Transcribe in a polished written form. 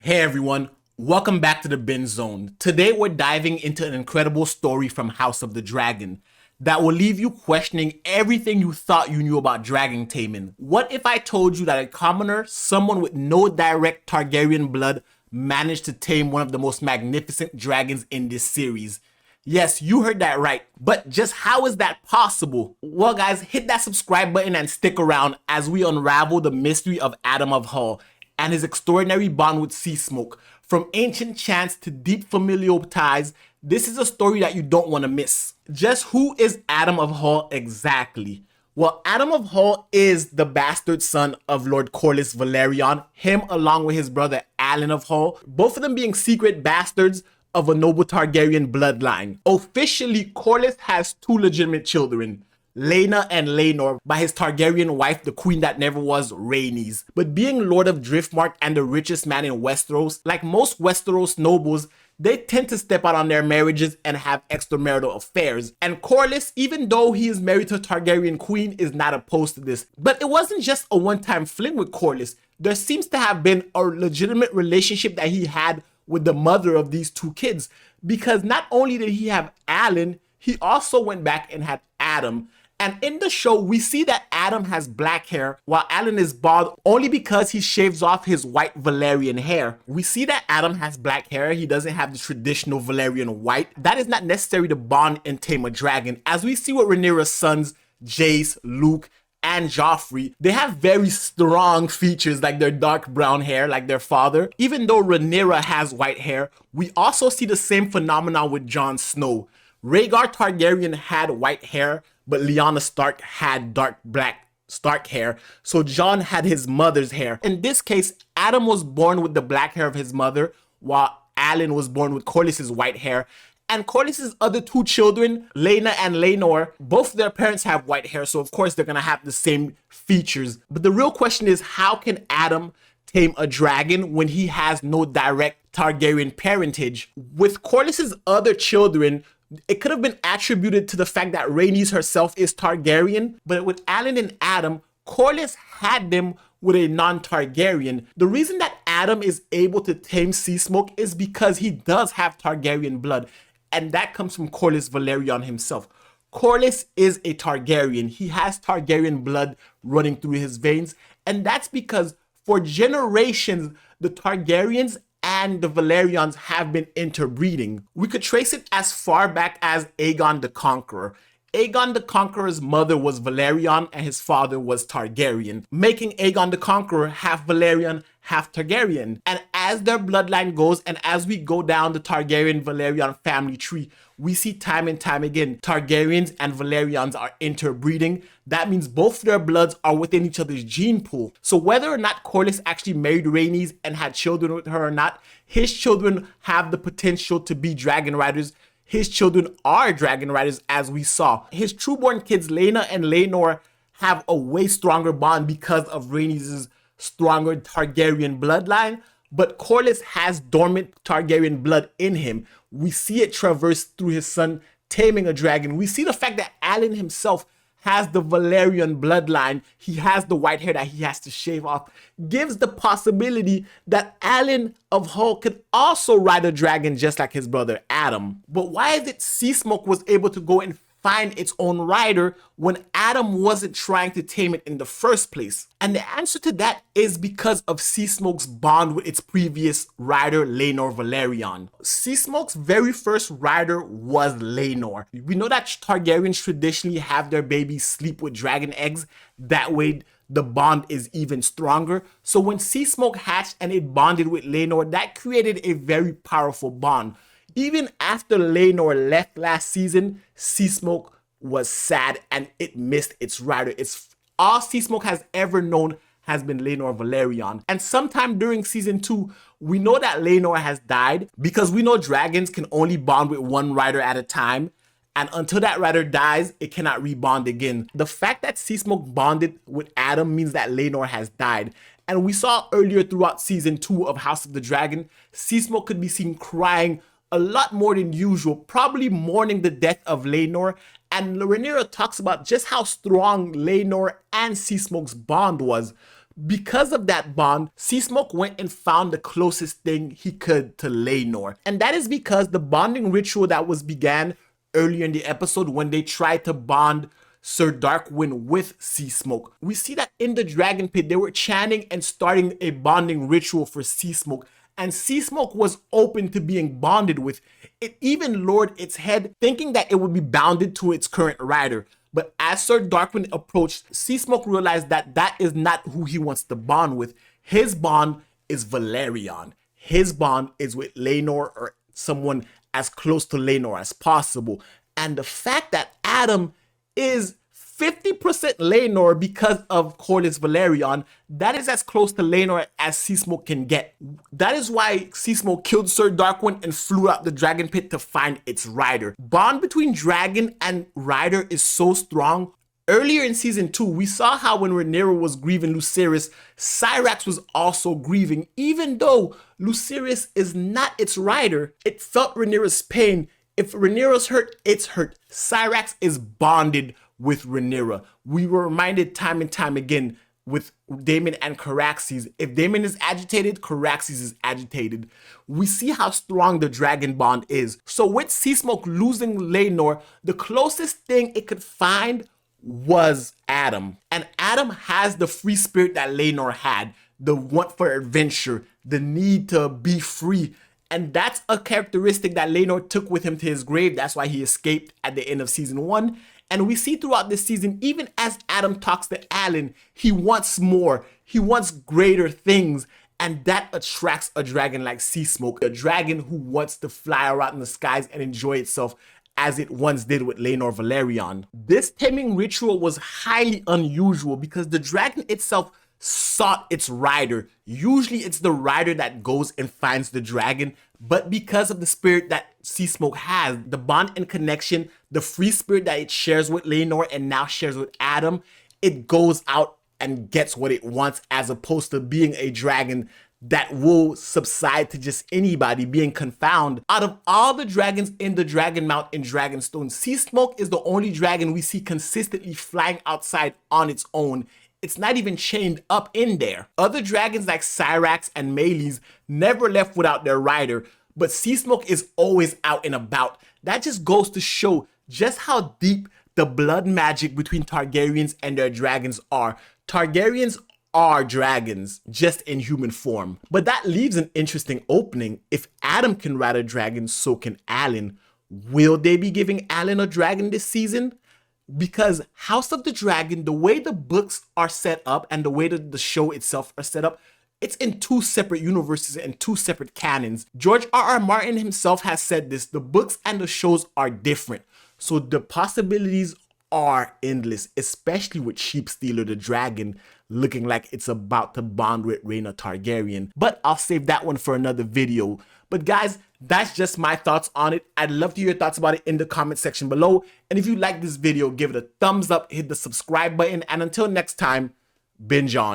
Hey everyone, welcome back to the Bin Zone. Today we're diving into an incredible story from House of the Dragon that will leave you questioning everything you thought you knew about dragon taming. What if I told you that a commoner, someone with no direct Targaryen blood, managed to tame one of the most magnificent dragons in this series? Yes, you heard that right. But just how is that possible? Well, guys, hit that subscribe button and stick around as we unravel the mystery of Addam of Hull and his extraordinary bond with Seasmoke. From ancient chants to deep familial ties, this is a story that you don't want to miss. Just who is Addam of Hull exactly? Well, Addam of Hull is the bastard son of Lord Corlys Velaryon, him along with his brother Alyn of Hull, both of them being secret bastards of a noble Targaryen bloodline. Officially, Corlys has two legitimate children, Laenor and Laenor, by his Targaryen wife, the queen that never was, Rhaenys. But being Lord of Driftmark and the richest man in Westeros, like most Westeros nobles, they tend to step out on their marriages and have extramarital affairs. And Corlys, even though he is married to a Targaryen queen, is not opposed to this. But it wasn't just a one-time fling with Corlys. There seems to have been a legitimate relationship that he had with the mother of these two kids. Because not only did he have Alyn, he also went back and had Addam. And in the show, we see that Addam has black hair while Alyn is bald only because he shaves off his white Valyrian hair. We see that Addam has black hair. He doesn't have the traditional Valyrian white. That is not necessary to bond and tame a dragon. As we see with Rhaenyra's sons, Jace, Luke, and Joffrey, they have very strong features like their dark brown hair like their father. Even though Rhaenyra has white hair, we also see the same phenomenon with Jon Snow. Rhaegar Targaryen had white hair, but Lyanna Stark had dark black Stark hair, so Jon had his mother's hair. In this case, Addam was born with the black hair of his mother, while Alyn was born with Corlys's white hair. And Corlys's other two children, Laena and Laenor, both their parents have white hair, so of course they're gonna have the same features. But the real question is, how can Addam tame a dragon when he has no direct Targaryen parentage? With Corlys's other children, it could have been attributed to the fact that Rhaenys herself is Targaryen, but with Alyn and Addam, Corlys had them with a non-Targaryen. The reason that Addam is able to tame Seasmoke is because he does have Targaryen blood, and that comes from Corlys Velaryon himself. Corlys is a Targaryen. He has Targaryen blood running through his veins, and that's because for generations, the Targaryens and the Velaryons have been interbreeding. We could trace it as far back as Aegon the Conqueror. Aegon the Conqueror's mother was Velaryon and his father was Targaryen, making Aegon the Conqueror half Velaryon, half Targaryen. And as their bloodline goes, and as we go down the Targaryen-Velaryon family tree, we see time and time again, Targaryens and Velaryons are interbreeding. That means both their bloods are within each other's gene pool. So whether or not Corlys actually married Rhaenys and had children with her or not, his children have the potential to be dragon riders. His children are dragon riders, as we saw. His trueborn kids, Laena and Laenor, have a way stronger bond because of Rhaenys' stronger Targaryen bloodline, but Corlys has dormant Targaryen blood in him. We see it traverse through his son taming a dragon. We see the fact that Alyn himself has the Valyrian bloodline. He has the white hair that he has to shave off. Gives the possibility that Alyn of Hull could also ride a dragon just like his brother Addam. But why is it Seasmoke was able to go and find its own rider when Addam wasn't trying to tame it in the first place? And the answer to that is because of Seasmoke's bond with its previous rider, Laenor Velaryon. Seasmoke's very first rider was Laenor. We know that Targaryens traditionally have their babies sleep with dragon eggs. That way the bond is even stronger. So when Seasmoke hatched and it bonded with Laenor, that created a very powerful bond. Even after Laenor left last season, Seasmoke was sad and it missed its rider. It's all Seasmoke has ever known has been Laenor Velaryon. And sometime during season 2, we know that Laenor has died because we know dragons can only bond with one rider at a time. And until that rider dies, it cannot rebond again. The fact that Seasmoke bonded with Addam means that Laenor has died. And we saw earlier throughout season 2 of House of the Dragon, Seasmoke could be seen crying a lot more than usual, probably mourning the death of Laenor. And Rhaenyra talks about just how strong Laenor and Seasmoke's bond was. Because of that bond, Seasmoke went and found the closest thing he could to Laenor. And that is because the bonding ritual that was began earlier in the episode when they tried to bond Sir Darkwyn with Seasmoke. We see that in the Dragon Pit, they were chanting and starting a bonding ritual for Seasmoke, and Seasmoke was open to being bonded with. It even lowered its head, thinking that it would be bounded to its current rider. But as Sir Darkwyn approached, Seasmoke realized that that is not who he wants to bond with. His bond is Velaryon. His bond is with Laenor, or someone as close to Laenor as possible. And the fact that Addam is 50% Laenor because of Corlys Velaryon, that is as close to Laenor as Seasmoke can get. That is why Seasmoke killed Sir Darkwyn and flew out the Dragon Pit to find its rider. Bond between dragon and rider is so strong. Earlier in season 2, we saw how when Rhaenyra was grieving Lucerys, Syrax was also grieving. Even though Lucerys is not its rider, it felt Rhaenyra's pain. If Rhaenyra's hurt, it's hurt. Syrax is bonded with Rhaenyra. We were reminded time and time again with Daemon and Caraxes. If Daemon is agitated, Caraxes is agitated. We see how strong the dragon bond is. So with Seasmoke losing Laenor, the closest thing it could find was Addam. And Addam has the free spirit that Laenor had, the want for adventure, the need to be free. And that's a characteristic that Laenor took with him to his grave. That's why he escaped at the end of season 1. And we see throughout this season, even as Addam talks to Alyn, he wants more. He wants greater things. And that attracts a dragon like Seasmoke, a dragon who wants to fly around in the skies and enjoy itself as it once did with Laenor Velaryon. This taming ritual was highly unusual because the dragon itself sought its rider. Usually it's the rider that goes and finds the dragon, but because of the spirit that Seasmoke has, the bond and connection, the free spirit that it shares with Laenor and now shares with Addam, it goes out and gets what it wants, as opposed to being a dragon that will subside to just anybody, being confound. Out of all the dragons in the Dragon Mount in Dragonstone, Seasmoke is the only dragon we see consistently flying outside on its own. It's not even chained up in there. Other dragons like Syrax and Meleys never left without their rider, but Seasmoke is always out and about. That just goes to show just how deep the blood magic between Targaryens and their dragons are. Targaryens are dragons, just in human form. But that leaves an interesting opening. If Addam can ride a dragon, so can Alyn. Will they be giving Alyn a dragon this season? Because House of the Dragon, the way the books are set up and the way that the show itself are set up, it's in two separate universes and two separate canons. George R.R. Martin himself has said this: the books and the shows are different. So the possibilities are endless, especially with Sheepstealer the dragon looking like it's about to bond with Rhaenyra Targaryen. But I'll save that one for another video. But guys, that's just my thoughts on it. I'd love to hear your thoughts about it in the comment section below. And if you like this video, give it a thumbs up, hit the subscribe button, and until next time, binge on.